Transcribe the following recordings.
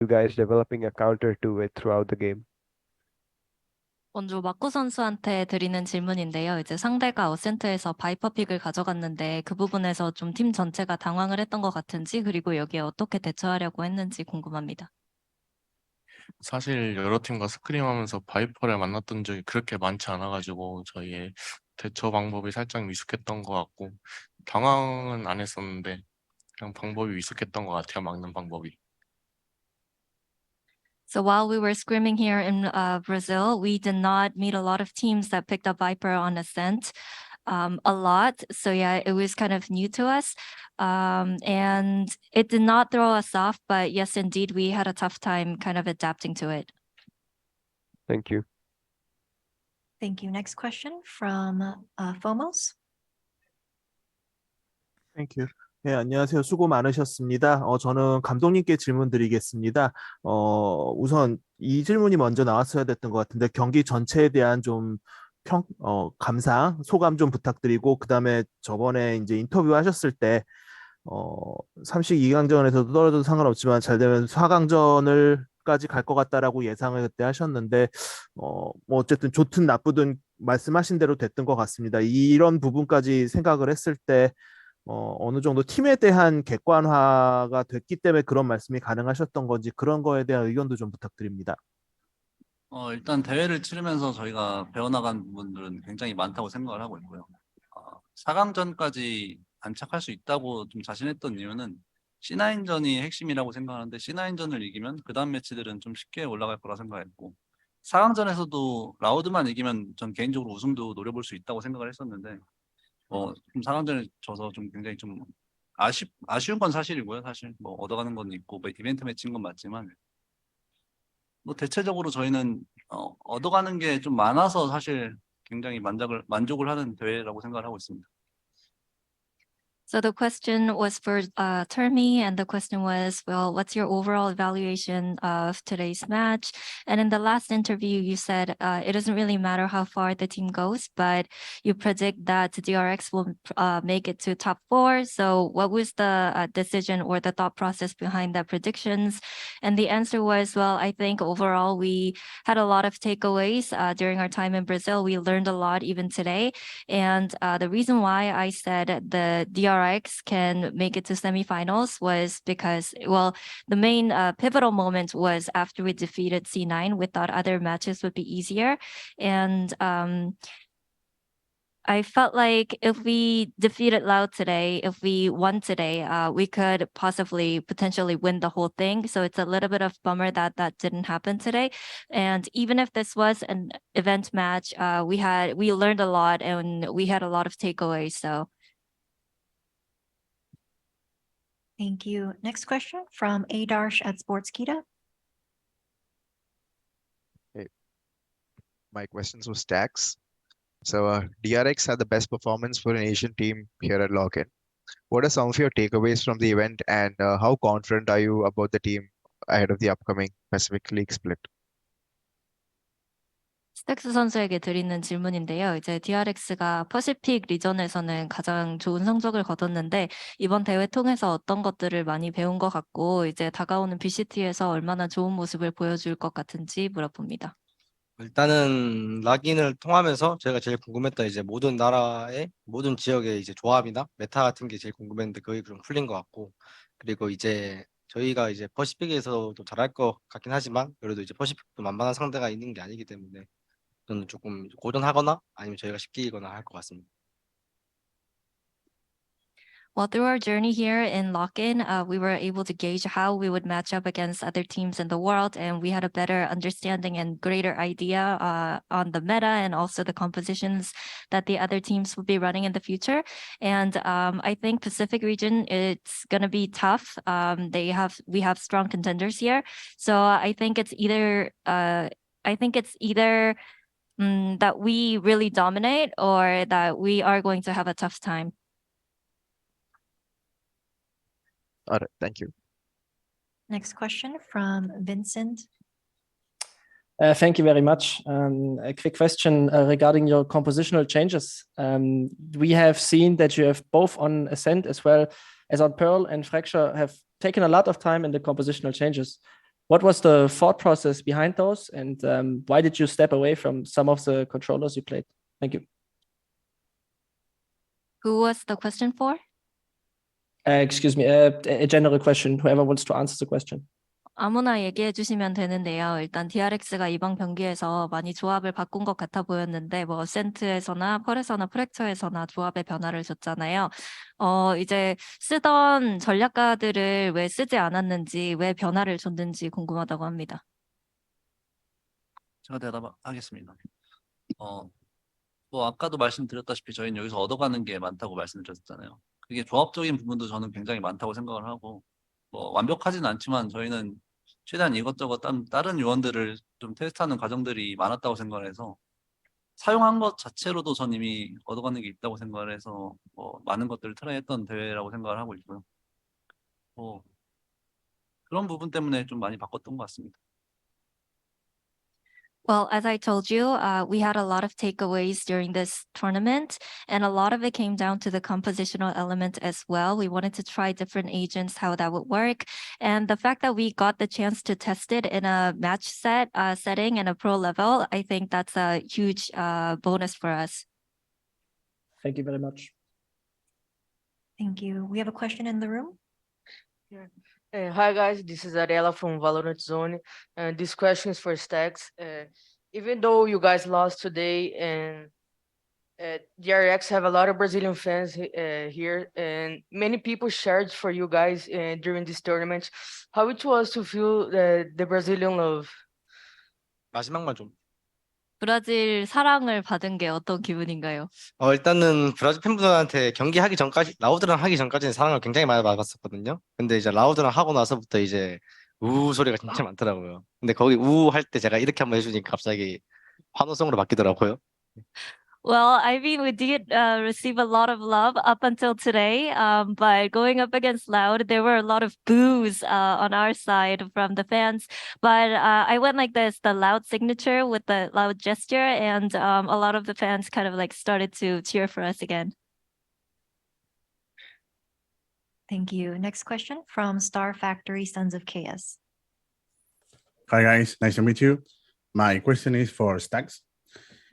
you guys developing a counter to it throughout the game? 먼저 마코 선수한테 드리는 질문인데요. 이제 상대가 어센트에서 바이퍼 픽을 가져갔는데 그 부분에서 좀 팀 전체가 당황을 했던 것 같은지 그리고 여기에 어떻게 대처하려고 했는지 궁금합니다. 사실 여러 팀과 스크림하면서 바이퍼를 만났던 적이 그렇게 많지 않아가지고 저희의 대처 방법이 살짝 미숙했던 것 같고 당황은 안 했었는데 그냥 방법이 미숙했던 것 같아요. 막는 방법이. So while we were scrimming here in Brazil, we did not meet a lot of teams that picked up Viper on Ascent a lot. So yeah, it was kind of new to us. And it did not throw us off, but yes, indeed, we had a tough time kind of adapting to it. Thank you. Thank you. Next question from Fomos. Thank you. 네, 안녕하세요. 수고 많으셨습니다. 저는 감독님께 질문 드리겠습니다. 우선 이 질문이 먼저 나왔어야 됐던 것 같은데 경기 전체에 대한 좀 감상, 소감 좀 부탁드리고 그다음에 저번에 이제 인터뷰 하셨을 때 32강전에서도 떨어져도 상관없지만 잘 되면 4강전을까지 갈 것 같다라고 예상을 그때 하셨는데 뭐 어쨌든 좋든 나쁘든 말씀하신 대로 됐던 것 같습니다. 이런 부분까지 생각을 했을 때 어느 정도 팀에 대한 객관화가 됐기 때문에 그런 말씀이 가능하셨던 건지 그런 거에 대한 의견도 좀 부탁드립니다. 일단 대회를 치르면서 저희가 배워나간 부분들은 굉장히 많다고 생각을 하고 있고요. 4강전까지 안착할 수 있다고 좀 자신했던 이유는 C9전이 핵심이라고 생각하는데 C9전을 이기면 그 다음 매치들은 좀 쉽게 올라갈 거라 생각했고 4강전에서도 라우드만 이기면 전 개인적으로 우승도 노려볼 수 있다고 생각을 했었는데 좀 4강전에 져서 좀 굉장히 좀 아쉬운 건 사실이고요. 사실 뭐 얻어가는 건 있고 뭐 이벤트 매치인 건 맞지만 뭐 대체적으로 저희는 얻어가는 게 좀 많아서 사실 굉장히 만족을 하는 대회라고 생각을 하고 있습니다. So the question was for Termi, and the question was, well, what's your overall evaluation of today's match? And in the last interview, you said it doesn't really matter how far the team goes, but you predict that DRX will make it to top 4. So what was the decision or the thought process behind the predictions? And the answer was, well, I think overall we had a lot of takeaways during our time in Brazil. We learned a lot even today. And the reason why I said the DRX can make it to semifinals was because, well, the main pivotal moment was after we defeated C9. We thought other matches would be easier. And I felt like if we defeated Loud today, if we won today, we could potentially win the whole thing. So it's a little bit of bummer that that didn't happen today. And even if this was an event match, we learned a lot and we had a lot of takeaways. So. Thank you. Next question from Adarsh at Sportskeeda. Hey, my questions were stacks. So DRX had the best performance for an Asian team here at Login. What are some of your takeaways from the event, and how confident are you about the team ahead of the upcoming Pacific League split? 스택스 선수에게 드리는 질문인데요. 이제 DRX가 퍼시픽 리전에서는 가장 좋은 성적을 거뒀는데 이번 대회 통해서 어떤 것들을 많이 배운 것 같고 이제 다가오는 VCT에서 얼마나 좋은 모습을 보여줄 것 같은지 물어봅니다. 일단은 락인을 통하면서 제가 제일 궁금했던 이제 모든 나라의 모든 지역의 이제 조합이나 메타 같은 게 제일 궁금했는데 그게 좀 풀린 것 같고 그리고 이제 저희가 이제 퍼시픽에서도 잘할 것 같긴 하지만 그래도 이제 퍼시픽도 만만한 상대가 있는 게 아니기 때문에 저는 조금 고전하거나 아니면 저희가 쉽게 이기거나 할 것 같습니다. Well, through our journey here in Lock-In, we were able to gauge how we would match up against other teams in the world, and we had a better understanding and greater idea on the meta and also the compositions that the other teams will be running in the future. And I think Pacific region, it's going to be tough. We have strong contenders here, so I think it's either that we really dominate or that we are going to have a tough time. All right, thank you. Next question from Vincent. Thank you very much. A quick question regarding your compositional changes. We have seen that you have both on Ascent as well as on Pearl and Fracture have taken a lot of time in the compositional changes. what was the thought process behind those, and why did you step away from some of the controllers you played? Thank you. Who was the question for? Excuse me, a general question. Whoever wants to answer the question. 아무나 얘기해 주시면 되는데요. 일단 DRX가 이번 경기에서 많이 조합을 바꾼 것 같아 보였는데 뭐 어센트에서나 펄에서나 프랙처에서나 조합의 변화를 줬잖아요. 이제 쓰던 전략가들을 왜 쓰지 않았는지, 왜 변화를 줬는지 궁금하다고 합니다. 제가 대답하겠습니다. 뭐 아까도 말씀드렸다시피 저희는 여기서 얻어가는 게 많다고 말씀드렸잖아요. 그게 조합적인 부분도 저는 굉장히 많다고 생각을 하고 뭐 완벽하진 않지만 저희는 최대한 이것저것 다른 요원들을 좀 테스트하는 과정들이 많았다고 생각을 해서 사용한 것 자체로도 전 이미 얻어가는 게 있다고 생각을 해서 뭐 많은 것들을 트라이했던 대회라고 생각을 하고 있고요. 뭐 그런 부분 때문에 좀 많이 바꿨던 것 같습니다. Well, as I told you, we had a lot of takeaways during this tournament, and a lot of it came down to the compositional element as well. We wanted to try different agents, how that would work. And the fact that we got the chance to test it in a match setting and a pro level, I think that's a huge bonus for us. Thank you very much. Thank you. We have a question in the room. Hi guys, this is Ariela from Valorant Zone. This question is for Stacks. Even though you guys lost today and DRX have a lot of Brazilian fans here and many people shared for you guys during this tournament, how it was to feel the Brazilian love? 마지막만 좀. 브라질 사랑을 받은 게 어떤 기분인가요? 일단은 브라질 팬분들한테 경기하기 전까지 라우드랑 하기 전까지는 사랑을 굉장히 많이 받았었거든요. 근데 이제 라우드랑 하고 나서부터 이제 우 소리가 진짜 많더라고요. 근데 거기 우 할 때 제가 이렇게 한번 해주니까 갑자기 환호성으로 바뀌더라고요. Well, I mean, we did receive a lot of love up until today, but going up against Loud, there were a lot of boos on our side from the fans. But I went like this, the Loud signature with the Loud gesture, and a lot of the fans kind of like started to cheer for us again. Thank you. Next question from Star Factory Sons of Chaos. Hi guys, nice to meet you. My question is for Stacks.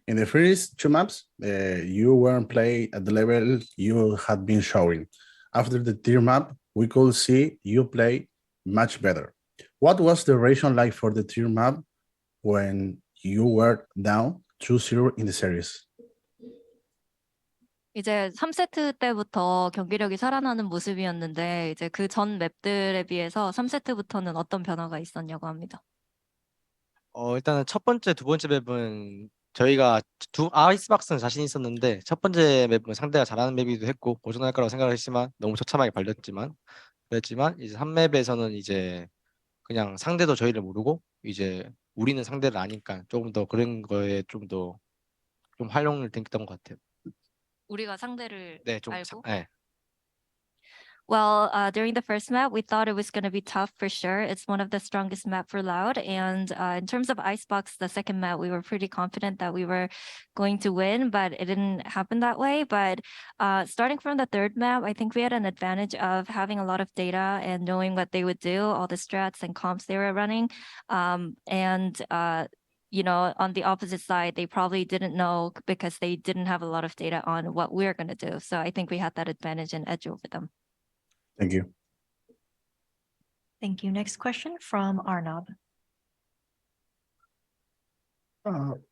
In the first two maps, you weren't playing at the level you had been showing. After the tier map, we could see you play much better. What was the reason like for the tier map when you were down 2-0 in the series? 이제 3세트 때부터 경기력이 살아나는 모습이었는데 이제 그 전 맵들에 비해서 3세트부터는 어떤 변화가 있었냐고 합니다. 일단은 첫 번째, 두 번째 맵은 저희가 아이스박스는 자신 있었는데 첫 번째 맵은 상대가 잘하는 맵이기도 했고 고전할 거라고 생각을 했지만 너무 처참하게 발렸지만 그랬지만 이제 3맵에서는 이제 그냥 상대도 저희를 모르고 이제 우리는 상대를 아니까 조금 더 그런 거에 좀 활용을 땡겼던 것 같아요. 우리가 상대를 네, 좀 알고? 네. Well, during the first map, we thought it was going to be tough for sure. It's one of the strongest map for Loud. And in terms of Icebox, the second map, we were pretty confident that we were going to win, but it didn't happen that way. But starting from the third map, I think we had an advantage of having a lot of data and knowing what they would do, all the strats and comps they were running. You know, on the opposite side, they probably didn't know because they didn't have a lot of data on what we're going to do. So I think we had that advantage and edge over them. Thank you. Thank you. Next question from Arnab.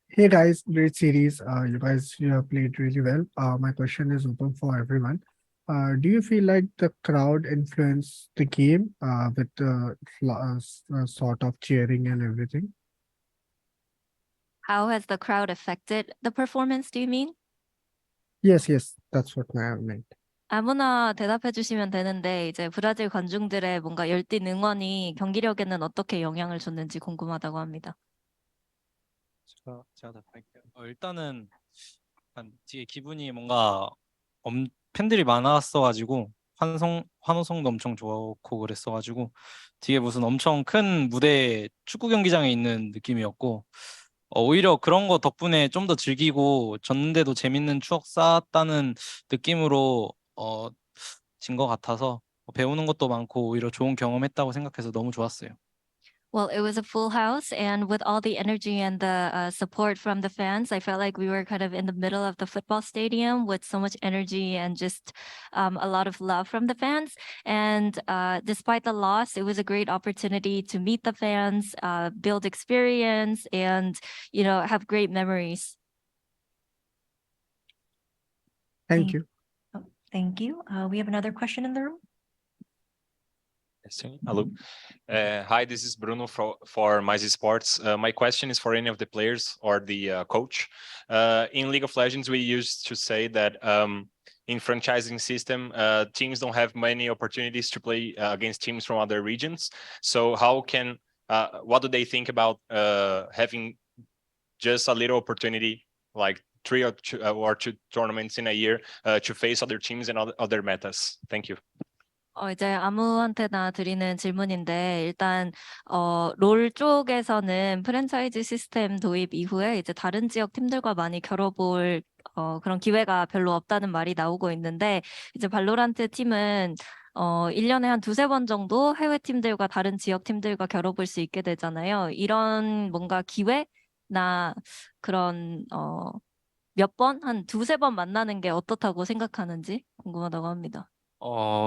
Hey guys, great series. You have played really well. My question is open for everyone. Do you feel like the crowd influenced the game with sort of cheering and everything? How has the crowd affected the performance, do you mean? Yes, that's what I meant. 아무나 대답해 주시면 되는데 이제 브라질 관중들의 뭔가 열띤 응원이 경기력에는 어떻게 영향을 줬는지 궁금하다고 합니다. 제가 답할게요. 일단은 되게 기분이 뭔가 팬들이 많았어가지고 환호성도 엄청 좋고 그랬어가지고 되게 무슨 엄청 큰 무대 축구 경기장에 있는 느낌이었고 오히려 그런 거 덕분에 좀 더 즐기고 졌는데도 재밌는 추억 쌓았다는 느낌으로 진 것 같아서 배우는 것도 많고 오히려 좋은 경험했다고 생각해서 너무 좋았어요. Well, it was a full house, and with all the energy and the support from the fans, I felt like we were kind of in the middle of the football stadium with so much energy and just a lot of love from the fans. And despite the loss, it was a great opportunity to meet the fans, build experience, and have great memories. Thank you. Oh, thank you. We have another question in the room. Hello. Hi, this is Bruno for Mais Sports. My question is for any of the players or the coach. In League of Legends, we used to say that in franchising system, teams don't have many opportunities to play against teams from other regions. So what do they think about having just a little opportunity, like 3 or 2 tournaments in a year to face other teams and other metas? Thank you. 이제 아무한테나 드리는 질문인데 일단 롤 쪽에서는 프랜차이즈 시스템 도입 이후에 이제 다른 지역 팀들과 많이 겨뤄볼 그런 기회가 별로 없다는 말이 나오고 있는데 이제 발로란트 팀은 1년에 한 2-3번 정도 해외 팀들과 다른 지역 팀들과 겨뤄볼 수 있게 되잖아요. 이런 뭔가 기회나 그런 몇 번? 한 2-3번 만나는 게 어떻다고 생각하는지 궁금하다고 합니다.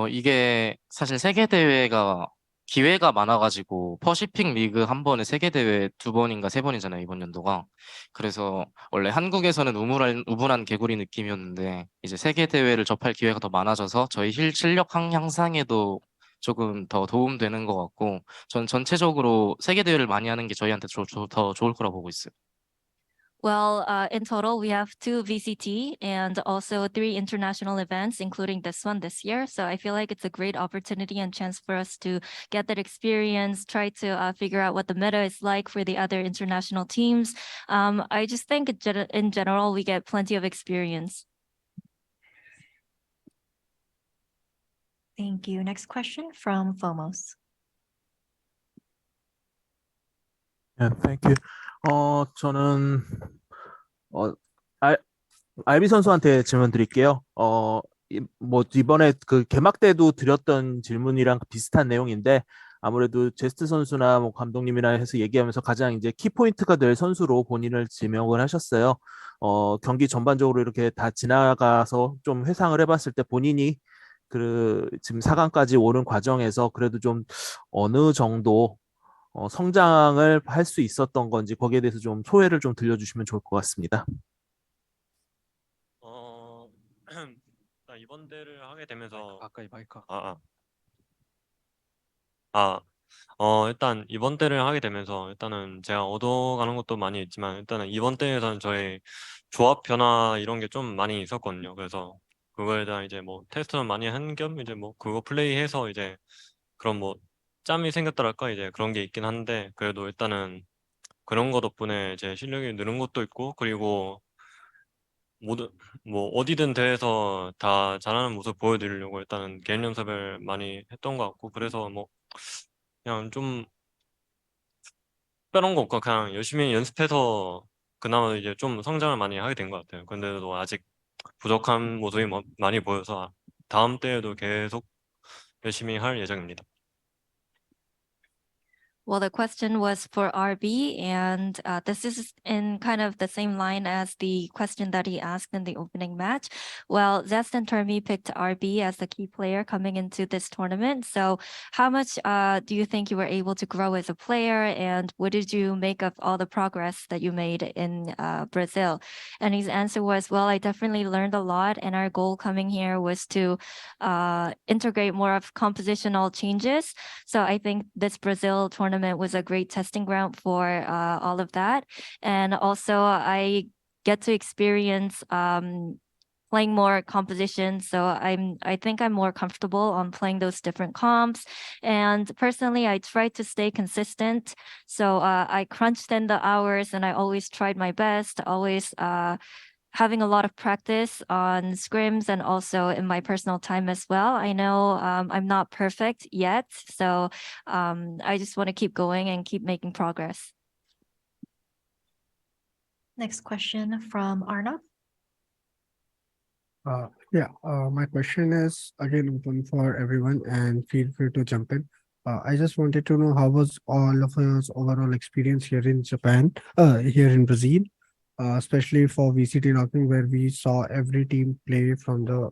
이게 사실 세계 대회가 기회가 많아가지고 퍼시픽 리그 한 번에 세계 대회 2번인가 3번이잖아요, 이번 연도가. 그래서 원래 한국에서는 우물한 개구리 느낌이었는데 이제 세계 대회를 접할 기회가 더 많아져서 저희 실력 향상에도 조금 더 도움되는 것 같고, 전 전체적으로 세계 대회를 많이 하는 게 저희한테 더 좋을 거라고 보고 있어요. Well, in total, we have 2 VCT and also 3 international events, including this one this year. So I feel like it's a great opportunity and chance for us to get that experience, try to figure out what the meta is like for the other international teams. I just think in general, we get plenty of experience. Thank you. Next question from Fomos. Yeah, thank you. 저는 알비 선수한테 질문 드릴게요. 뭐 이번에 그 개막 때도 드렸던 질문이랑 비슷한 내용인데 아무래도 제스트 선수나 뭐 감독님이나 해서 얘기하면서 가장 이제 키포인트가 될 선수로 본인을 지명을 하셨어요. 경기 전반적으로 이렇게 다 지나가서 좀 회상을 해봤을 때 본인이 지금 4강까지 오는 과정에서 그래도 좀 어느 정도 성장을 할 수 있었던 건지 거기에 대해서 좀 소회를 좀 들려주시면 좋을 것 같습니다. 이번 대회를 하게 되면서 가까이 마이크. 일단 이번 대회를 하게 되면서 일단은 제가 얻어가는 것도 많이 있지만 일단은 이번 대회에서는 저의 조합 변화 이런 게 좀 많이 있었거든요. 그래서 그거에 대한 이제 뭐 테스트는 많이 한 겸 이제 뭐 그거 플레이해서 이제 그런 뭐 짬이 생겼더랄까 이제 그런 게 있긴 한데 그래도 일단은 그런 거 덕분에 제 실력이 느는 것도 있고 그리고 뭐 어디든 대회에서 다 잘하는 모습 보여드리려고 일단은 개인 연습을 많이 했던 것 같고 그래서 뭐 그냥 좀 특별한 거 없고 그냥 열심히 연습해서 그나마 이제 좀 성장을 많이 하게 된 것 같아요. 근데도 아직 부족한 모습이 많이 보여서 다음 대회도 계속 열심히 할 예정입니다. Well, the question was for RB, and this is in kind of the same line as the question that he asked in the opening match. Well, Zest and Termi picked RB as the key player coming into this tournament. So how much do you think you were able to grow as a player, and what did you make of all the progress that you made in Brazil? And his answer was, well, I definitely learned a lot, and our goal coming here was to integrate more of compositional changes. So I think this Brazil tournament was a great testing ground for all of that. And also I get to experience playing more compositions. So I think I'm more comfortable on playing those different comps. And personally, I try to stay consistent. So I crunched in the hours and I always tried my best, always having a lot of practice on scrims and also in my personal time as well. I know I'm not perfect yet, so I just want to keep going and keep making progress. Next question from Arnav. My question is again open for everyone and feel free to jump in. I just wanted to know how was all of your overall experience here in Japan, here in Brazil, especially for VCT Locking, where we saw every team play from the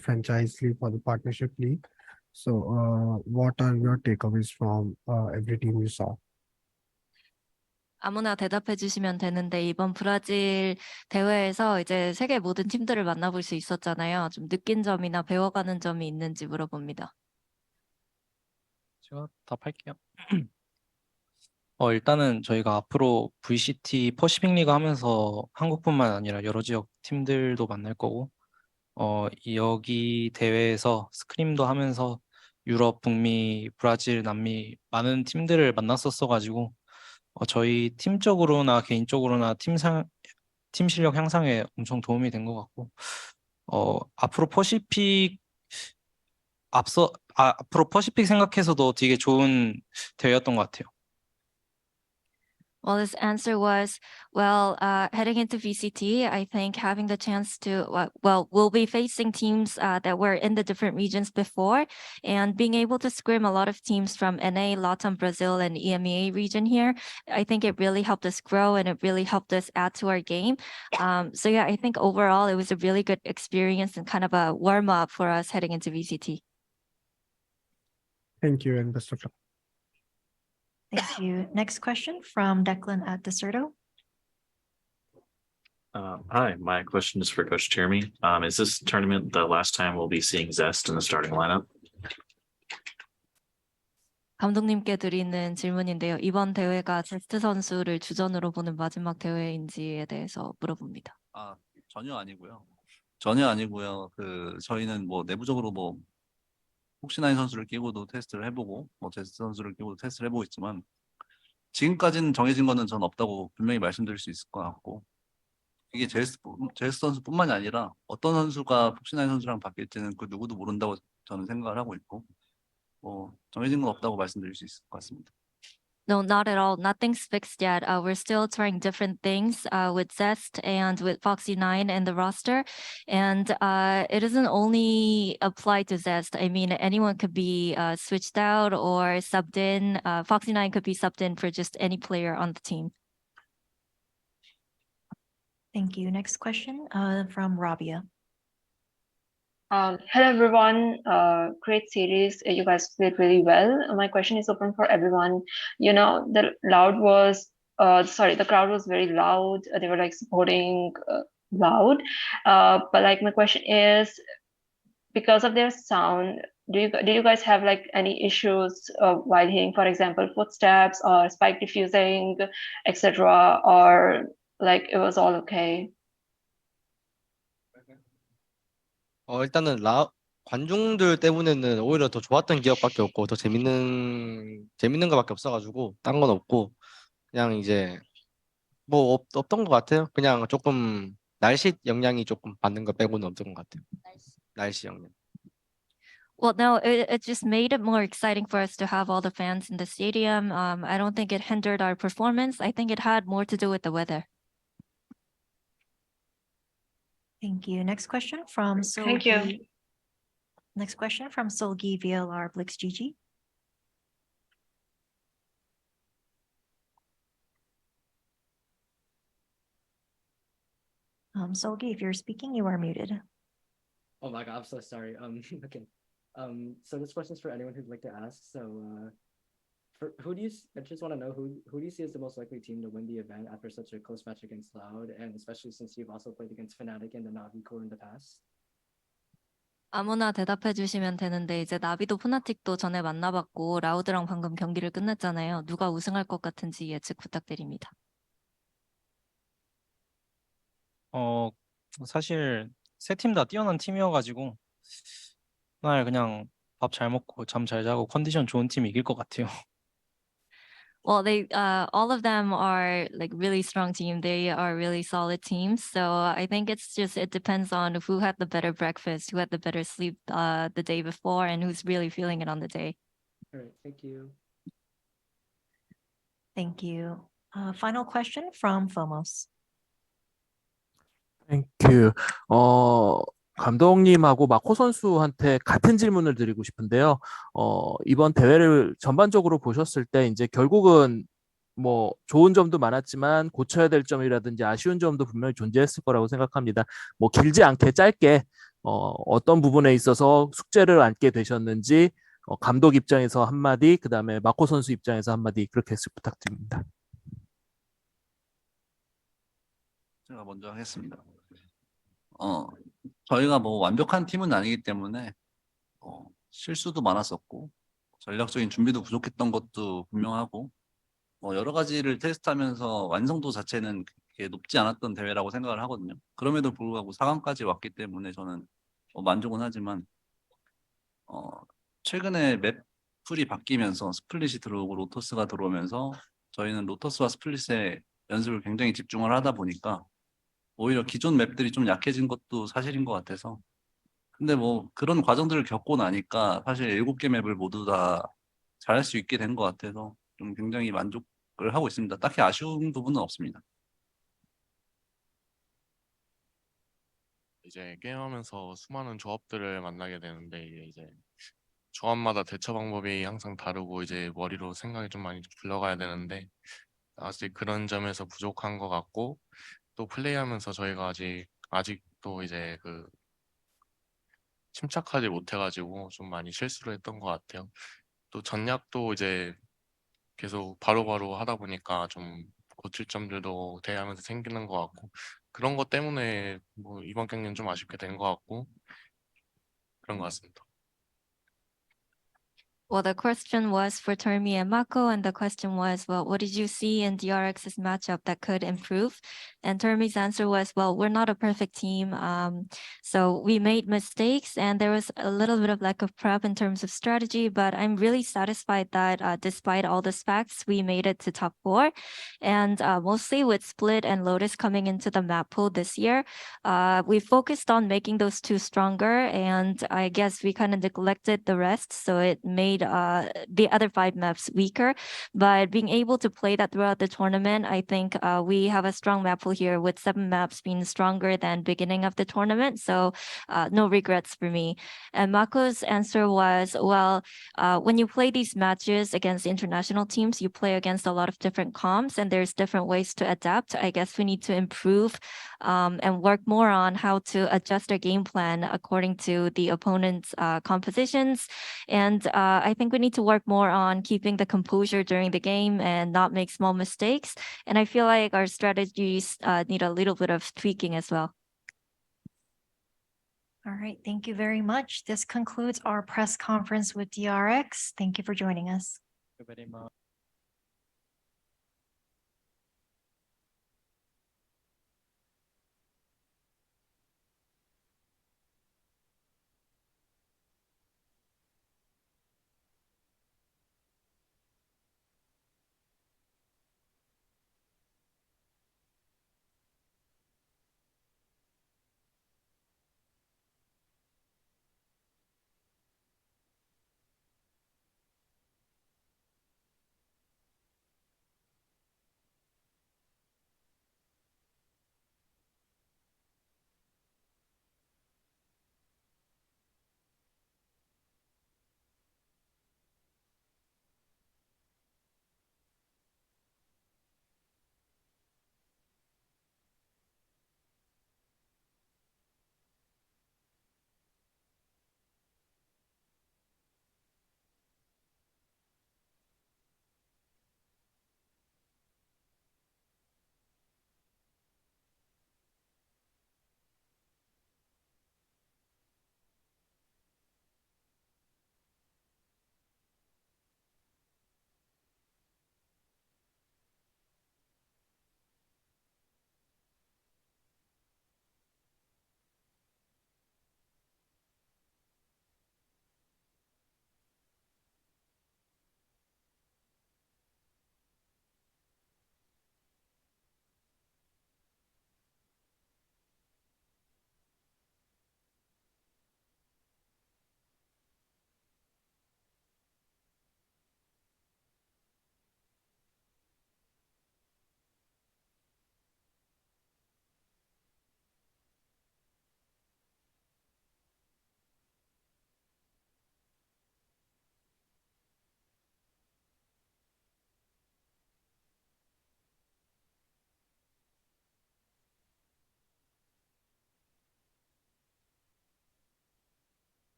franchise league or the partnership league. So, what are your takeaways from every team you saw? 아무나 대답해 주시면 되는데 이번 브라질 대회에서 이제 세계 모든 팀들을 만나볼 수 있었잖아요. 좀 느낀 점이나 배워가는 점이 있는지 물어봅니다. 제가 답할게요. 일단은 저희가 앞으로 VCT 퍼시픽 리그 하면서 한국뿐만 아니라 여러 지역 팀들도 만날 거고, 여기 대회에서 스크림도 하면서 유럽, 북미, 브라질, 남미 많은 팀들을 만났었어가지고 저희 팀적으로나 개인적으로나 팀 실력 향상에 엄청 도움이 된 것 같고, 앞으로 앞으로 퍼시픽 생각해서도 되게 좋은 대회였던 것 같아요. Well, his answer was, well, heading into VCT, I think having the chance to, well, we'll be facing teams that were in the different regions before, and being able to scrim a lot of teams from NA, LATAM, Brazil, and EMEA region here, I think it really helped us grow and it really helped us add to our game. So yeah, I think overall it was a really good experience and kind of a warm up for us heading into VCT. Thank you and best of luck. Thank you. Next question from Declan at Deserto. Hi, my question is for Coach Tierney. Is this tournament the last time we'll be seeing Zest in the starting lineup? 감독님께 드리는 질문인데요. 이번 대회가 제스트 선수를 주전으로 보는 마지막 대회인지에 대해서 물어봅니다. 전혀 아니고요. 전혀 아니고요. 저희는 뭐 내부적으로 뭐 혹시나인 선수를 끼고도 테스트를 해보고 뭐 제스트 선수를 끼고도 테스트를 해보고 있지만 지금까지는 정해진 거는 전 없다고 분명히 말씀드릴 수 있을 것 같고, 이게 제스트 선수뿐만이 아니라 어떤 선수가 혹시나인 선수랑 바뀔지는 그 누구도 모른다고 저는 생각을 하고 있고, 뭐 정해진 건 없다고 말씀드릴 수 있을 것 같습니다. No, not at all. Nothing's fixed yet. We're still trying different things with Zest and with Foxy9 in the roster. And it doesn't only apply to Zest. I mean, anyone could be switched out or subbed in. Foxy9 could be subbed in for just any player on the team. Thank you. Next question from Rabia. Hello everyone, great series. You guys played really well. My question is open for everyone. You know, the crowd was very loud. They were like supporting loud. But like my question is, because of their sound, did you guys have like any issues while hearing, for example, footsteps or spike diffusing, etc., or like it was all okay? 일단은 관중들 때문에는 오히려 더 좋았던 기억밖에 없고 더 재밌는 거밖에 없어가지고 딴 건 없고, 그냥 이제 뭐 없던 것 같아요. 그냥 조금 날씨 영향이 조금 받는 거 빼고는 없던 것 같아요. 날씨 영향. Well, no, it just made it more exciting for us to have all the fans in the stadium. I don't think it hindered our performance. I think it had more to do with the weather. Thank you. Next question from Thank you. Solgi. Next question from Solgi VLR Blix GG. Solgi, if you're speaking, you are muted. Oh my God, I'm so sorry. Okay. So this question is for anyone who'd like to ask. So, I just want to know who do you see as the most likely team to win the event after such a close match against Loud, and especially since you've also played against Fnatic and the Navi core in the past? 아무나 대답해 주시면 되는데 이제 나비도 푸나틱도 전에 만나봤고 라우드랑 방금 경기를 끝냈잖아요. 누가 우승할 것 같은지 예측 부탁드립니다. 사실 세 팀 다 뛰어난 팀이어가지고 날 그냥 밥 잘 먹고 잠 잘 자고 컨디션 좋은 팀이 이길 것 같아요. Well, they all of them are like really strong team. They are really solid teams. So I think it depends on who had the better breakfast, who had the better sleep the day before, and who's really feeling it on the day. All right, thank you. Thank you. Final question from Fomos. Thank you. 감독님하고 마코 선수한테 같은 질문을 드리고 싶은데요. 이번 대회를 전반적으로 보셨을 때 이제 결국은 뭐 좋은 점도 많았지만 고쳐야 될 점이라든지 아쉬운 점도 분명히 존재했을 거라고 생각합니다. 뭐 길지 않게 짧게 어떤 부분에 있어서 숙제를 안게 되셨는지 감독 입장에서 한마디, 그다음에 마코 선수 입장에서 한마디 그렇게 해서 부탁드립니다. 제가 먼저 하겠습니다. 저희가 뭐 완벽한 팀은 아니기 때문에 실수도 많았었고 전략적인 준비도 부족했던 것도 분명하고 여러 가지를 테스트하면서 완성도 자체는 그렇게 높지 않았던 대회라고 생각을 하거든요. 그럼에도 불구하고 4강까지 왔기 때문에 저는 만족은 하지만 최근에 맵 풀이 바뀌면서 스플릿이 들어오고 로터스가 들어오면서 저희는 로터스와 스플릿에 연습을 굉장히 집중을 하다 보니까 오히려 기존 맵들이 좀 약해진 것도 사실인 것 같아서 근데 뭐 그런 과정들을 겪고 나니까 사실 7개 맵을 모두 다 잘할 수 있게 된 것 같아서 좀 굉장히 만족을 하고 있습니다. 딱히 아쉬운 부분은 없습니다. 이제 게임하면서 수많은 조합들을 만나게 되는데 이제 조합마다 대처 방법이 항상 다르고 이제 머리로 생각이 좀 많이 굴러가야 되는데 아직 그런 점에서 부족한 것 같고 또 플레이하면서 저희가 아직도 이제 그 침착하지 못해가지고 좀 많이 실수를 했던 것 같아요. 또 전략도 이제 계속 바로바로 하다 보니까 좀 고칠 점들도 대하면서 생기는 것 같고 그런 것 때문에 뭐 이번 경기는 좀 아쉽게 된 것 같고 그런 것 같습니다. Well, the question was for Termi and Mako, and the question was, well, what did you see in DRX's matchup that could improve? And Termi's answer was, well, we're not a perfect team. So we made mistakes, and there was a little bit of lack of prep in terms of strategy, but I'm really satisfied that despite all the specs, we made it to top 4. And mostly with Split and Lotus coming into the map pool this year, we focused on making those two stronger, and I guess we kind of neglected the rest, so it made the other 5 maps weaker. But being able to play that throughout the tournament, I think we have a strong map pool here with 7 maps being stronger than beginning of the tournament, so no regrets for me. And Mako's answer was, well, when you play these matches against international teams, you play against a lot of different comps, and there's different ways to adapt. I guess we need to improve and work more on how to adjust our game plan according to the opponent's compositions. And I think we need to work more on keeping the composure during the game and not make small mistakes. And I feel like our strategies need a little bit of tweaking as well. All right, thank you very much. This concludes our press conference with DRX. Thank you for joining us. Thank you very much.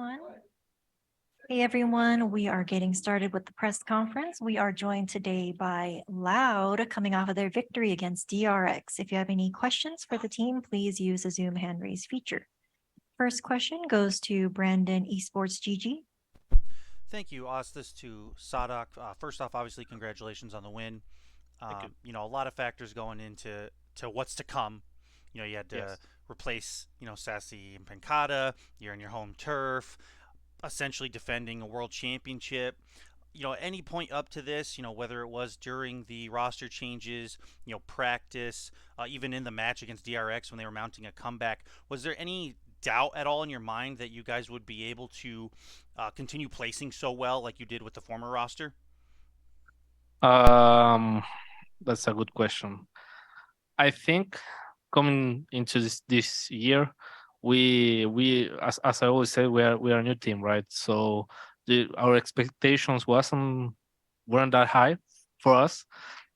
everyone. Hey, everyone. We are getting started with the press conference. We are joined today by Loud coming off of their victory against DRX. If you have any questions for the team, please use the Zoom hand raise feature. First question goes to Brandon Esports GG. Thank you. I'll ask this to Sadak. First off, obviously, congratulations on the win. You know, a lot of factors going into what's to come. You know, you had to replace, Sassy and Pancata. You're in your home turf, essentially defending a world championship. Any point up to this, whether it was during the roster changes, practice, even in the match against DRX when they were mounting a comeback, was there any doubt at all in your mind that you guys would be able to continue placing so well like you did with the former roster? That's a good question. I think coming into this year, we as I always say, we are a new team, right? So our expectations weren't that high for us,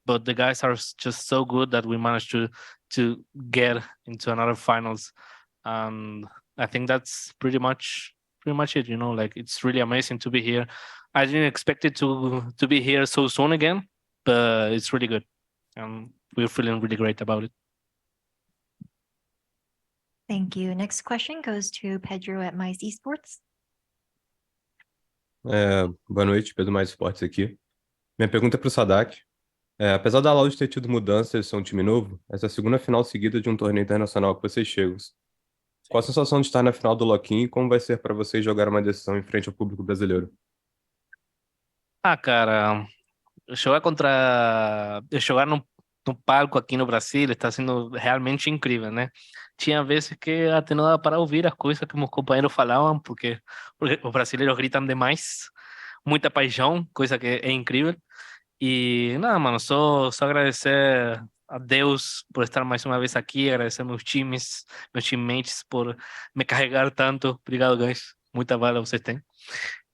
but the guys are just so good that we managed to get into another finals. And I think that's pretty much it. Like, it's really amazing to be here. I didn't expect it to be here so soon again, but it's really good, and we're feeling really great about it. Thank you. Next question goes to Pedro at Mais Esports. Boa noite, Pedro Mais Esportes aqui. Minha pergunta é para o Sadak. Apesar da Loud ter tido mudanças e ser um time novo, essa é a segunda final seguida de um torneio internacional que vocês chegam. Qual a sensação de estar na final do Loquinho e como vai ser para vocês jogar uma decisão em frente ao público brasileiro? Cara, jogar no palco aqui no Brasil está sendo realmente incrível, né? Tinha vezes que até não dava para ouvir as coisas que meus companheiros falavam, porque os brasileiros gritam demais, muita paixão, coisa que é incrível. E nada, mano, só agradecer a Deus por estar mais uma vez aqui, agradecer meus teammates por me carregar tanto. Obrigado, guys. Muita bala vocês têm.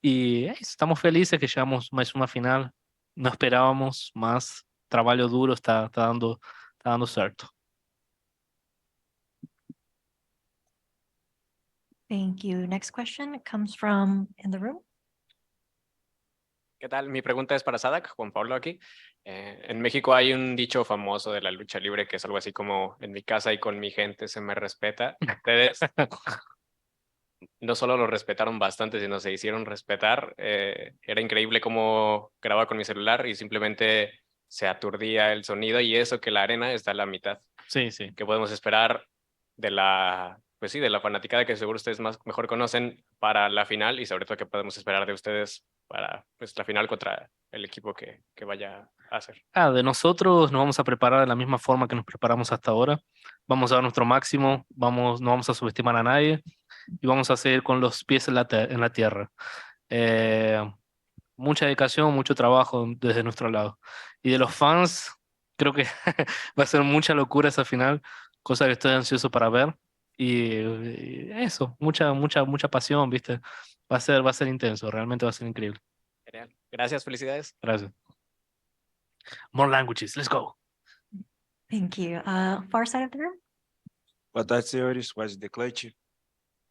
E é isso, estamos felizes que chegamos mais uma final. Não esperávamos, mas trabalho duro está dando certo. Thank you. Next question comes from in the room. ¿Qué tal? Mi pregunta es para Sadak, Juan Pablo aquí. En México hay un dicho famoso de la lucha libre que es algo así como: en mi casa y con mi gente se me respeta. Ustedes no solo lo respetaron bastante, sino se hicieron respetar. Era increíble cómo grababa con mi celular y simplemente se aturdía el sonido, y eso que la arena está a la mitad. Sí, sí. ¿Qué podemos esperar de la fanaticada que seguro ustedes mejor conocen para la final, y sobre todo qué podemos esperar de ustedes para la final contra el equipo que vaya a hacer? De nosotros nos vamos a preparar de la misma forma que nos preparamos hasta ahora. Vamos a dar nuestro máximo, no vamos a subestimar a nadie y vamos a seguir con los pies en la tierra. Mucha dedicación, mucho trabajo desde nuestro lado. Y de los fans, creo que va a ser mucha locura esa final, cosa que estoy ansioso para ver. Y eso, mucha pasión, ¿viste? Va a ser intenso, realmente va a ser increíble. Genial. Gracias, felicidades. Gracias. More languages, let's go. Thank you. Far side of the room. Boa tarde, senhores. Wesley The Clutch.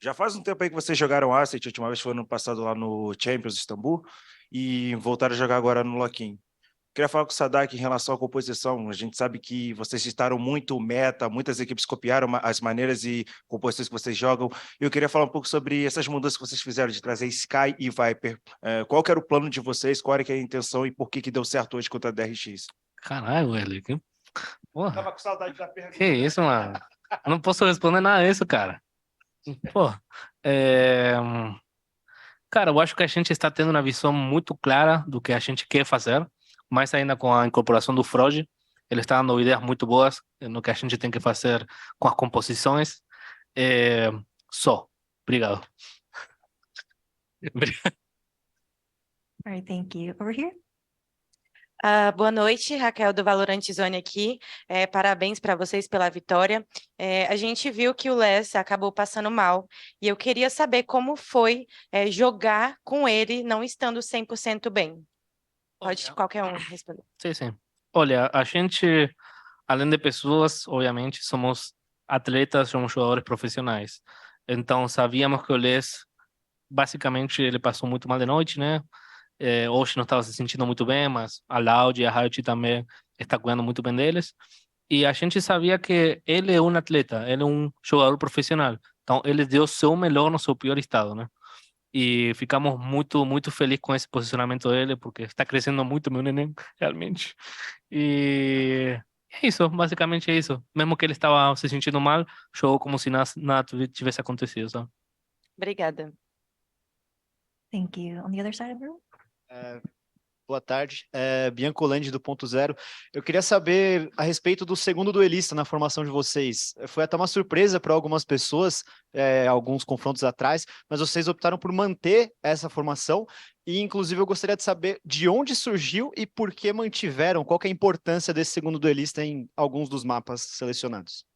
Já faz um tempo aí que vocês jogaram Asset, a última vez foi no passado lá no Champions Istambul, e voltaram a jogar agora no Loquinho. Queria falar com o Sadak em relação à composição. A gente sabe que vocês citaram muito meta, muitas equipes copiaram as maneiras e composições que vocês jogam. Eu queria falar um pouco sobre essas mudanças que vocês fizeram de trazer Sky e Viper. Qual que era o plano de vocês, qual era a intenção e por que deu certo hoje contra a DRX? Caralho, Wesley. Porra. Tava com saudade da pergunta. Que isso, mano? Eu não posso responder nada disso, cara. Pô, cara, eu acho que a gente está tendo uma visão muito clara do que a gente quer fazer, mais ainda com a incorporação do Frog. Ele está dando ideias muito boas no que a gente tem que fazer com as composições. Obrigado. All right, thank you. Over here. Boa noite, Raquel do Valorant Zone aqui. Parabéns para vocês pela vitória. A gente viu que o Les acabou passando mal e eu queria saber como foi jogar com ele não estando 100% bem. Pode qualquer um responder. Sim. Olha, a gente, além de pessoas, obviamente, somos atletas, somos jogadores profissionais. Então, sabíamos que o Les basicamente ele passou muito mal de noite, né? Hoje não estava se sentindo muito bem, mas a Loud e a Riot também está cuidando muito bem deles. E a gente sabia que ele é um atleta, ele é um jogador profissional. Então ele deu o seu melhor no seu pior estado, né? E ficamos muito felizes com esse posicionamento dele, porque está crescendo muito meu neném, realmente. E é isso, basicamente é isso. Mesmo que ele estava se sentindo mal, jogou como se nada tivesse acontecido, sabe? Obrigada. Thank you. On the other side of the room? Boa tarde, Biancolandi do Ponto Zero. Eu queria saber a respeito do segundo duelista na formação de vocês. Foi até uma surpresa para algumas pessoas, alguns confrontos atrás, mas vocês optaram por manter essa formação e, inclusive, eu gostaria de saber de onde surgiu e por que mantiveram, qual que é a importância desse segundo duelista em alguns dos mapas selecionados.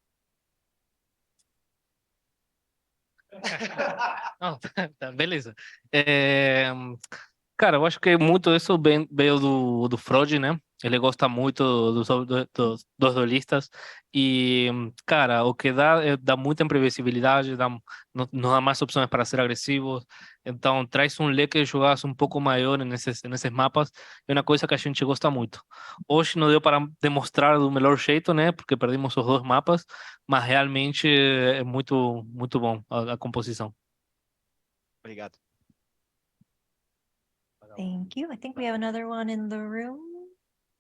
Não, tá, beleza. Cara, eu acho que muito isso veio do Freud, né? Ele gosta muito dos duelistas e, cara, o que dá muita imprevisibilidade, nos dá mais opções para ser agressivos, então traz um leque de jogadas um pouco maior nesses mapas, é uma coisa que a gente gosta muito. Hoje não deu para demonstrar do melhor jeito, né? Porque perdimos os 2 mapas, mas realmente é muito bom a composição. Obrigado. Thank you. I think we have another one in the room.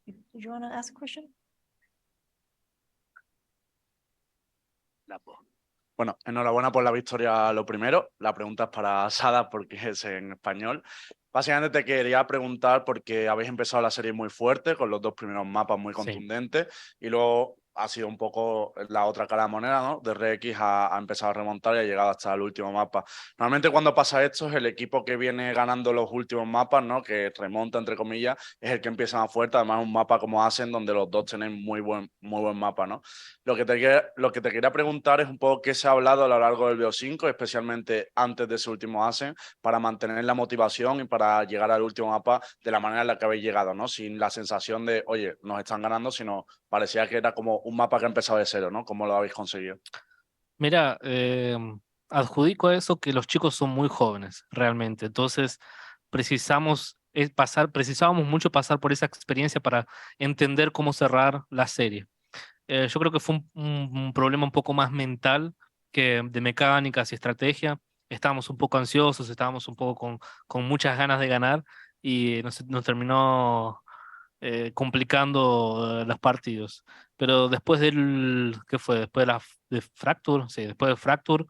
Did you want to ask a question? Bueno, enhorabuena por la victoria lo primero. La pregunta es para Sada porque es en español. Básicamente te quería preguntar porque habéis empezado la serie muy fuerte, con los 2 primeros mapas muy contundentes, y luego ha sido un poco la otra cara de moneda, ¿no? DRX ha empezado a remontar y ha llegado hasta el último mapa. Normalmente cuando pasa esto es el equipo que viene ganando los últimos mapas, ¿no? Que remonta, entre comillas, es el que empieza más fuerte. Además, un mapa como Asen donde los dos tenéis muy buen mapa, ¿no? Lo que te quería preguntar es un poco qué se ha hablado a lo largo del BO5, especialmente antes de ese último Asen, para mantener la motivación y para llegar al último mapa de la manera en la que habéis llegado, ¿no? Sin la sensación de, oye, nos están ganando, sino parecía que era como un mapa que empezaba de cero, ¿no? ¿Cómo lo habéis conseguido? Mira, adjudico a eso que los chicos son muy jóvenes, realmente. Entonces, precisamos precisábamos mucho pasar por esa experiencia para entender cómo cerrar la serie. Yo creo que fue un problema un poco más mental que de mecánicas y estrategia. Estábamos un poco ansiosos, estábamos un poco con muchas ganas de ganar y nos terminó complicando los partidos. Pero después ¿qué fue? Después de Fracture, sí, después de Fracture,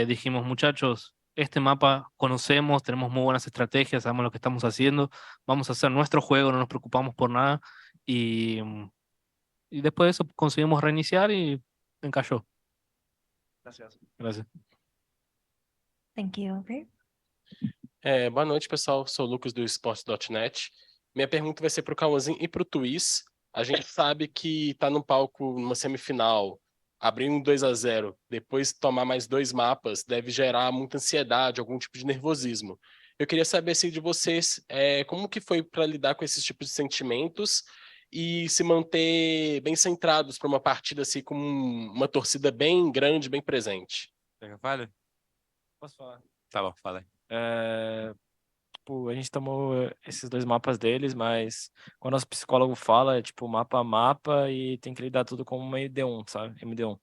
dijimos, muchachos, este mapa conocemos, tenemos muy buenas estrategias, sabemos lo que estamos haciendo, vamos a hacer nuestro juego, no nos preocupamos por nada. Y después de eso conseguimos reiniciar y encalló. Gracias. Gracias. Thank you. Okay. Boa noite, pessoal. Sou o Lucas do esportes.net. Minha pergunta vai ser para o Cauãzinho e para o Twist. A gente sabe que tá no palco numa semifinal, abrindo 2-0, depois tomar mais 2 mapas, deve gerar muita ansiedade, algum tipo de nervosismo. Eu queria saber assim, de vocês, como que foi para lidar com esses tipos de sentimentos e se manter bem centrados para uma partida assim com uma torcida bem grande, bem presente. Quer que eu fale? Posso falar? Tá bom, fala aí. Tipo, a gente tomou esses 2 mapas deles, mas quando o nosso psicólogo fala, é tipo mapa a mapa e tem que lidar tudo como uma MD1, sabe? MD1.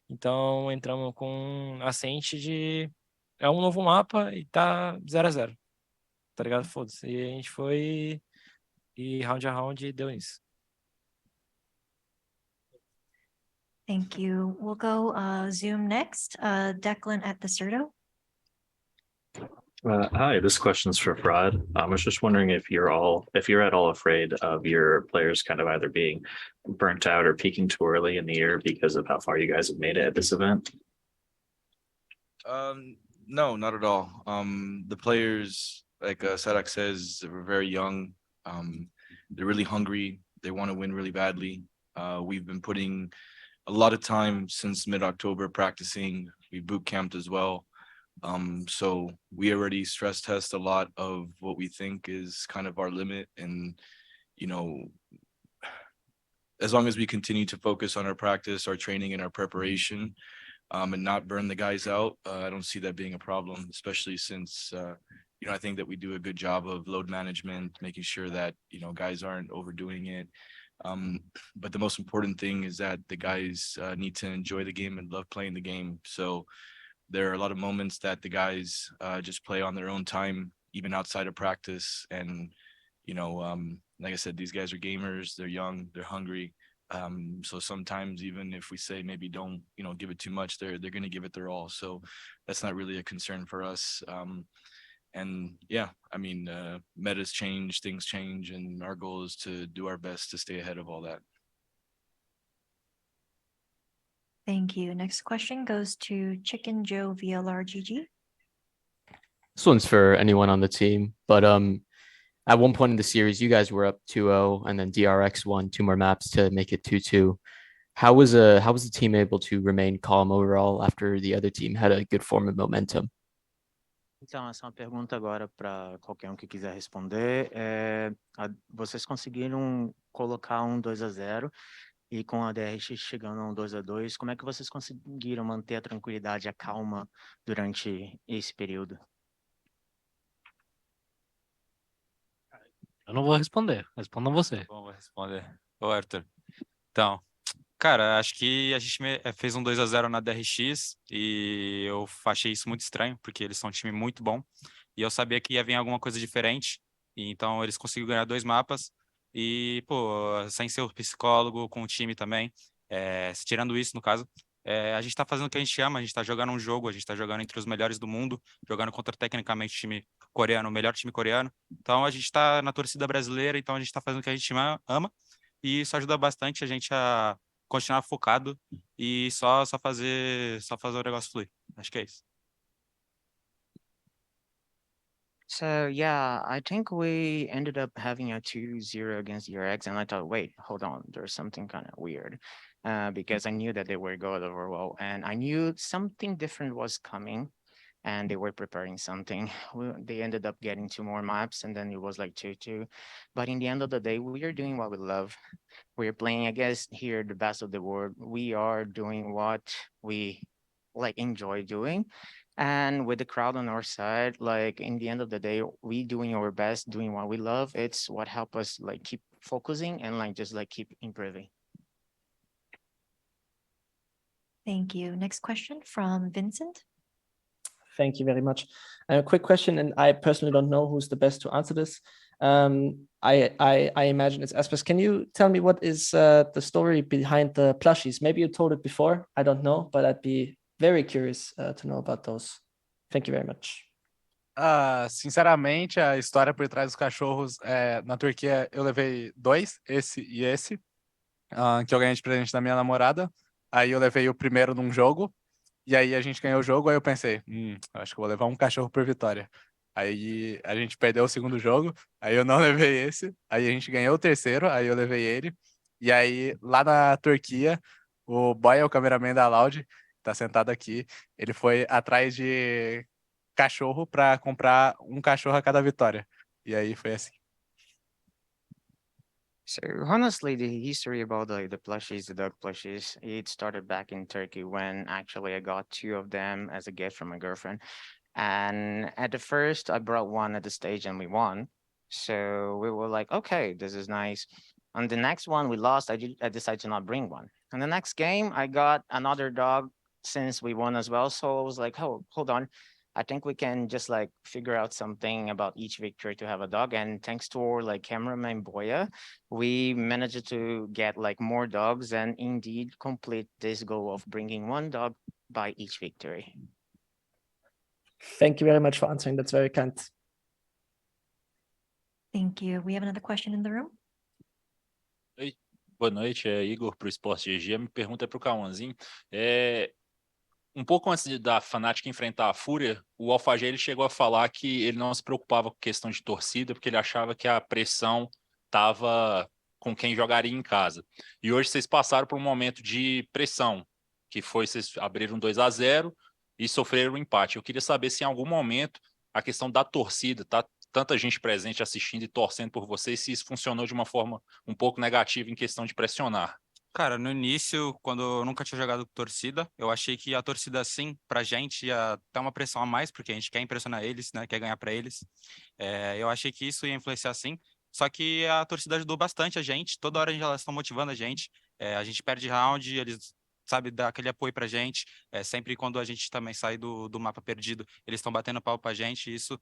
Então entramos com a ciente de é um novo mapa e tá 0-0. Tá ligado? Foda-se. E a gente foi e round a round deu isso. Thank you. We'll go Zoom next. Declan at the Certo. Hi, this question's for Fraud. I was just wondering if you're at all afraid of your players kind of either being burnt out or peaking too early in the year because of how far you guys have made it at this event. No, not at all. The players, like Sadak says, were very young. They're really hungry. They want to win really badly. We've been putting a lot of time since mid-October practicing. We boot camped as well. So we already stress test a lot of what we think is kind of our limit. And, you know, as long as we continue to focus on our practice, our training, and our preparation, and not burn the guys out. I don't see that being a problem, especially since I think that we do a good job of load management, making sure that guys aren't overdoing it. But the most important thing is that the guys need to enjoy the game and love playing the game. So there are a lot of moments that the guys just play on their own time, even outside of practice. And like I said, these guys are gamers. They're young. They're hungry. So sometimes even if we say maybe don't give it too much, they're going to give it their all. So that's not really a concern for us. And yeah, I mean, metas change, things change, and our goal is to do our best to stay ahead of all that. Thank you. Next question goes to Chicken Joe VLRGG. This one's for anyone on the team, but at one point in the series, you guys were up 2-0, and then DRX won 2 more maps to make it 2-2. How was the team able to remain calm overall after the other team had a good form of momentum? Então, essa é uma pergunta agora para qualquer que quiser responder. Vocês conseguiram colocar 2-0 e com a DRX chegando a 2-2, como é que vocês conseguiram manter a tranquilidade, a calma durante esse período? Eu não vou responder, respondam você. Bom, vou responder. Ô, Arthur. Então, cara, acho que a gente fez 2-0 na DRX e eu achei isso muito estranho, porque eles são um time muito bom e eu sabia que ia vir alguma coisa diferente. E então eles conseguiram ganhar 2 mapas e, pô, sem ser o psicólogo, com o time também, tirando isso, no caso, a gente tá fazendo o que a gente ama, a gente tá jogando um jogo, a gente tá jogando entre os melhores do mundo, jogando contra tecnicamente o time coreano, o melhor time coreano. Então a gente tá na torcida brasileira, então a gente tá fazendo o que a gente ama e isso ajuda bastante a gente a continuar focado e só fazer o negócio fluir. Acho que é isso. So yeah, I think we ended up having a 2-0 against DRX, and I thought, wait, hold on, there's something kind of weird, because I knew that they were good overall, and I knew something different was coming, and they were preparing something. They ended up getting 2 more maps, and then it was like 2-2. But in the end of the day, we are doing what we love. We're playing against here the best of the world. We are doing what we enjoy doing. And with the crowd on our side, in the end of the day, we doing our best, doing what we love. It's what help us keep focusing and just keep improving. Thank you. Next question from Vincent. Thank you very much. A quick question, and I personally don't know who's the best to answer this. I imagine it's Aspers. Can you tell me what is the story behind the plushies? Maybe you told it before, I don't know, but I'd be very curious to know about those. Thank you very much. Sinceramente, a história por trás dos cachorros, na Turquia eu levei 2, esse e esse, que eu ganhei de presente da minha namorada. Aí eu levei o primeiro num jogo, e aí a gente ganhou o jogo, aí eu pensei, acho que eu vou levar um cachorro por vitória. Aí a gente perdeu o segundo jogo, aí eu não levei esse, aí a gente ganhou o terceiro, aí eu levei ele, e aí lá na Turquia, o boy é o cameraman da Loud, tá sentado aqui, ele foi atrás de cachorro para comprar um cachorro a cada vitória, e aí foi assim. So honestly, the history about the plushies, the dog plushies, it started back in Turkey when actually I got 2 of them as a gift from my girlfriend. And at the first, I brought one at the stage and we won. So we were like, okay, this is nice. On the next one we lost, I decided to not bring one. And the next game, I got another dog since we won as well. So I was like, oh, hold on. I think we can just figure out something about each victory to have a dog. And thanks to our cameraman Boya, we managed to get more dogs and indeed complete this goal of bringing 1 dog by each victory. Thank you very much for answering. That's very kind. Thank you. We have another question in the room. Oi, boa noite, Igor pro Esporte GG. Minha pergunta é pro Cauãzinho. Um pouco antes da Fnatic enfrentar a Fúria, o Alphagé ele chegou a falar que ele não se preocupava com questão de torcida, porque ele achava que a pressão estava com quem jogaria em casa. E hoje vocês passaram por um momento de pressão, que foi vocês abriram 2-0 e sofreram um empate. Eu queria saber se em algum momento a questão da torcida, tá tanta gente presente assistindo e torcendo por vocês, se isso funcionou de uma forma um pouco negativa em questão de pressionar. Cara, no início, quando eu nunca tinha jogado com torcida, eu achei que a torcida, assim, pra gente ia dar uma pressão a mais, porque a gente quer impressionar eles, né? Quer ganhar pra eles. Eu achei que isso ia influenciar sim. Só que a torcida ajudou bastante a gente. Toda hora elas estão motivando a gente. A gente perde round, eles, sabe, dá aquele apoio pra gente. Sempre quando a gente também sai do mapa perdido, eles estão batendo pau pra gente. E isso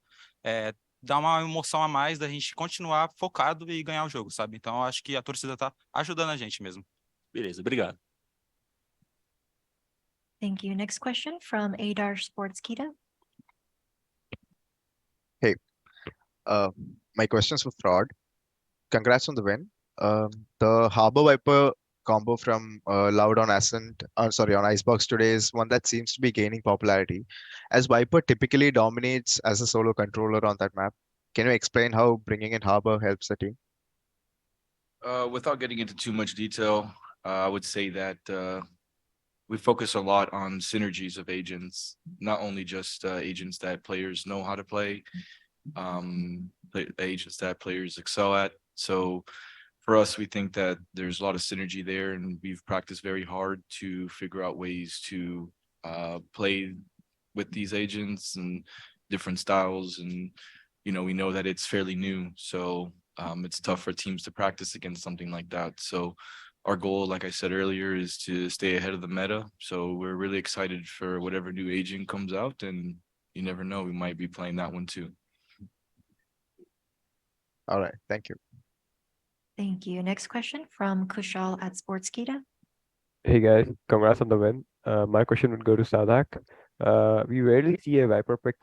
dá uma emoção a mais da gente continuar focado e ganhar o jogo, sabe? Então eu acho que a torcida tá ajudando a gente mesmo. Beleza, obrigado. Thank you. Next question from Adar Sportskita. Hey, my question's for Fraud. Congrats on the win. The Harbor Viper combo from Loud on Ascent, sorry, on Icebox today is one that seems to be gaining popularity, as Viper typically dominates as a solo controller on that map. Can you explain how bringing in Harbor helps the team? Without getting into too much detail, I would say that we focus a lot on synergies of agents, not only just agents that players know how to play, agents that players excel at. So for us, we think that there's a lot of synergy there, and we've practiced very hard to figure out ways to play with these agents and different styles. And, you know, we know that it's fairly new, so it's tough for teams to practice against something like that. So our goal, like I said earlier, is to stay ahead of the meta. So we're really excited for whatever new agent comes out, and you never know, we might be playing that one too. All right, thank you. Thank you. Next question from Kushal at Sportskita. Hey guys, congrats on the win. My question would go to Sadak. We rarely see a Viper pick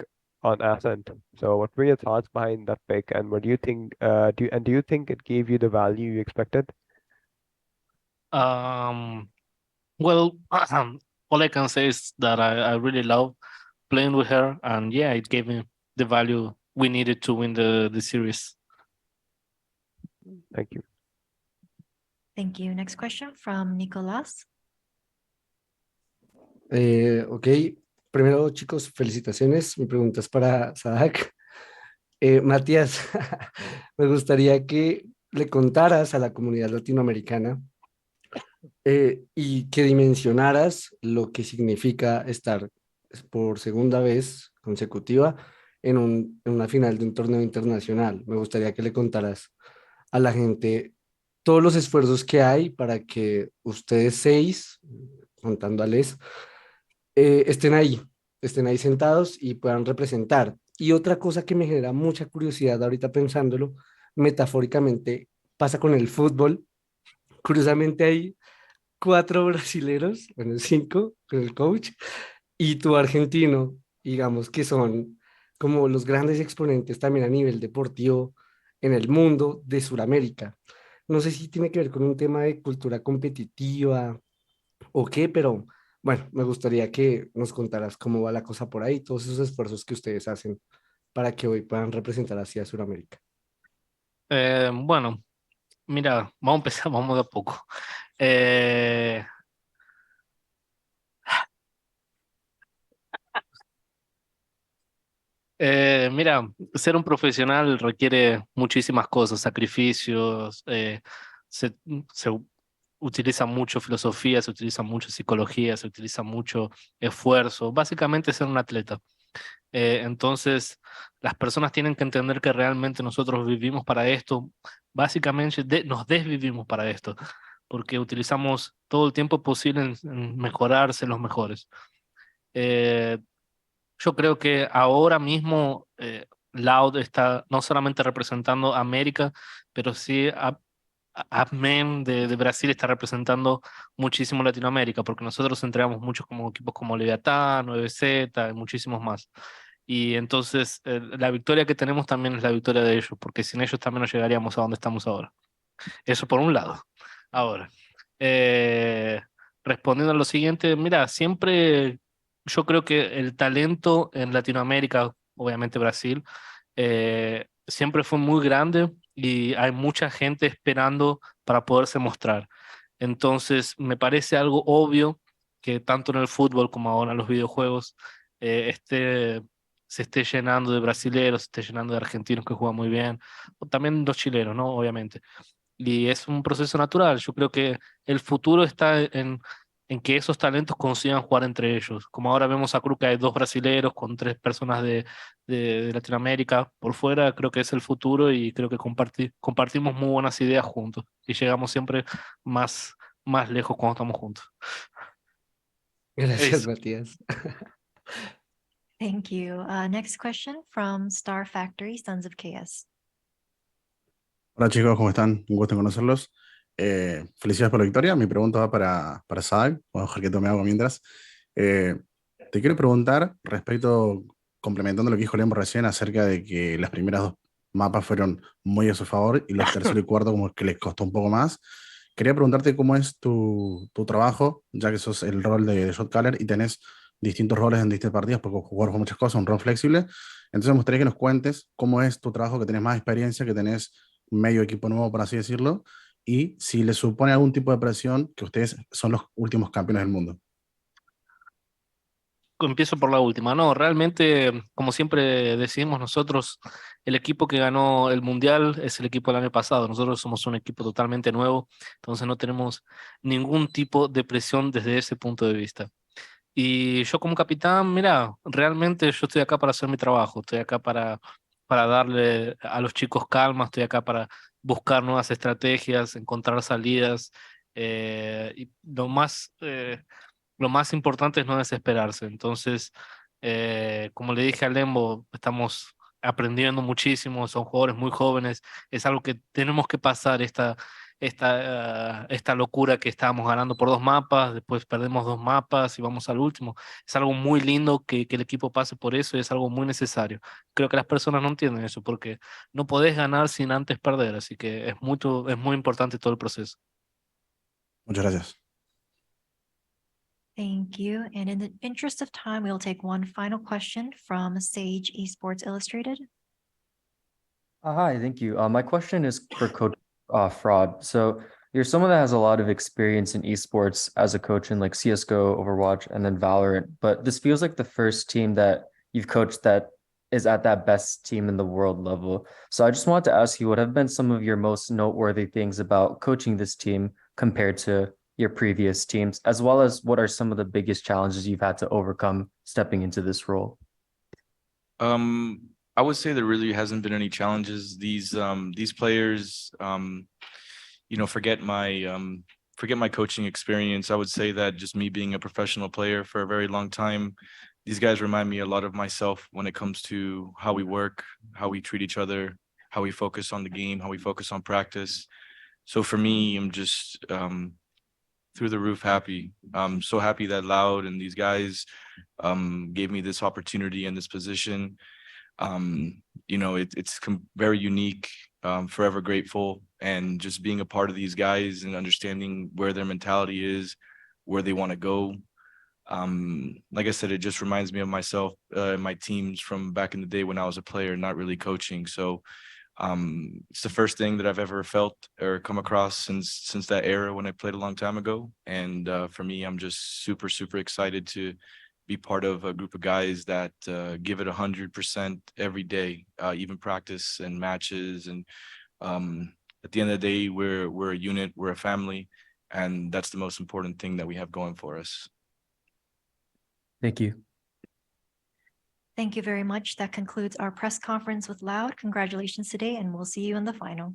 on Ascent. So what were your thoughts behind that pick, and what do you think, do you think it gave you the value you expected? Well, all I can say is that I really love playing with her, and yeah, it gave me the value we needed to win the series. Thank you. Thank you. Next question from Nicolás. Ok, primero chicos, felicitaciones. Mi pregunta es para Sadak. Matías, me gustaría que le contaras a la comunidad latinoamericana y que dimensionaras lo que significa estar por segunda vez consecutiva en una final de un torneo internacional. Me gustaría que le contaras a la gente todos los esfuerzos que hay para que ustedes seis, contando a Les, estén ahí sentados y puedan representar. Y otra cosa que me genera mucha curiosidad ahorita pensándolo, metafóricamente, pasa con el fútbol. Curiosamente hay 4 brasileros, bueno, 5 con el coach, y tu argentino, digamos que son como los grandes exponentes también a nivel deportivo en el mundo de Sudamérica. No sé si tiene que ver con un tema de cultura competitiva o qué, pero bueno, me gustaría que nos contaras cómo va la cosa por ahí, todos esos esfuerzos que ustedes hacen para que hoy puedan representar hacia Sudamérica. Bueno, mira, vamos a empezar, vamos de a poco. Eh, Mira, ser un profesional requiere muchísimas cosas, sacrificios, se utiliza mucho filosofía, se utiliza mucho psicología, se utiliza mucho esfuerzo, básicamente ser un atleta. Entonces, las personas tienen que entender que realmente nosotros vivimos para esto, básicamente nos desvivimos para esto, porque utilizamos todo el tiempo posible en mejorarse los mejores. Yo creo que ahora mismo Loud está no solamente representando a América, pero sí a Men de Brasil está representando muchísimo Latinoamérica, porque nosotros entregamos muchos como equipos como Leviatán, VCT y muchísimos más. Y entonces la victoria que tenemos también es la victoria de ellos, porque sin ellos también no llegaríamos a donde estamos ahora. Eso por un lado. Ahora, eh, respondiendo a lo siguiente, mira, siempre yo creo que el talento en Latinoamérica, obviamente Brasil, siempre fue muy grande y hay mucha gente esperando para poderse mostrar. Entonces, me parece algo obvio que tanto en el fútbol como ahora en los videojuegos se esté llenando de brasileros, se esté llenando de argentinos que juegan muy bien, o también los chilenos, ¿no? Obviamente. y es un proceso natural. Yo creo que el futuro está en que esos talentos consigan jugar entre ellos. Como ahora vemos a Cruz que hay dos brasileros con tres personas de Latinoamérica por fuera, creo que es el futuro y creo que compartimos muy buenas ideas juntos y llegamos siempre más lejos cuando estamos juntos. Gracias, Eso. Matías. Thank you. Next question from Star Factory, Sons of Chaos. Hola chicos, ¿cómo están? Un gusto en conocerlos. Felicidades por la victoria. Mi pregunta va para Saad. Voy a dejar que tome agua mientras. Eh, Te quiero preguntar respecto, complementando lo que dijo Lembo recién, acerca de que las primeras dos mapas fueron muy a su favor y los tercero y cuarto como que les costó un poco más. Quería preguntarte cómo es tu trabajo, ya que sos el rol de shot caller y tenés distintos roles en distintas partidas, porque jugar con muchas cosas, un rol flexible. Entonces me gustaría que nos cuentes cómo es tu trabajo, que tenés más experiencia, que tenés medio equipo nuevo, por así decirlo, y si les supone algún tipo de presión que ustedes son los últimos campeones del mundo. Empiezo por la última. No, realmente, como siempre decimos nosotros, el equipo que ganó el Mundial es el equipo del año pasado. Nosotros somos un equipo totalmente nuevo, entonces no tenemos ningún tipo de presión desde ese punto de vista. Y yo como capitán, mira, realmente yo estoy acá para hacer mi trabajo, estoy acá para darle a los chicos calma, estoy acá para buscar nuevas estrategias, encontrar salidas. Y lo más importante es no desesperarse. Entonces, como le dije a Lembo, estamos aprendiendo muchísimo, son jugadores muy jóvenes, es algo que tenemos que pasar esta locura que estábamos ganando por dos mapas, después perdemos dos mapas y vamos al último. Es algo muy lindo que el equipo pase por eso y es algo muy necesario. Creo que las personas no entienden eso porque no podés ganar sin antes perder, así que es muy importante todo el proceso. Muchas gracias. Thank you. And in the interest of time, we'll take one final question from Sage Esports Illustrated. Hi, thank you. My question is for Coach Fraud. So you're someone that has a lot of experience in esports as a coach in like CSGO, Overwatch, and then Valorant. But this feels like the first team that you've coached that is at that best team in the world level. So I just wanted to ask you, what have been some of your most noteworthy things about coaching this team compared to your previous teams, as well as what are some of the biggest challenges you've had to overcome stepping into this role? I would say there really hasn't been any challenges. These players, forget my coaching experience. I would say that just me being a professional player for a very long time, these guys remind me a lot of myself when it comes to how we work, how we treat each other, how we focus on the game, how we focus on practice. So for me, I'm just through the roof happy. I'm so happy that Loud and these guys gave me this opportunity and this position. It's very unique. Forever grateful, and just being a part of these guys and understanding where their mentality is, where they want to go. Like I said, it just reminds me of myself and my teams from back in the day when I was a player, not really coaching. So it's the first thing that I've ever felt or come across since that era when I played a long time ago. And for me, I'm just super, super excited to be part of a group of guys that give it 100% every day, even practice and matches. And at the end of the day, we're a unit, we're a family, and that's the most important thing that we have going for us. Thank you. Thank you very much. That concludes our press conference with Loud. Congratulations today, and we'll see you in the final.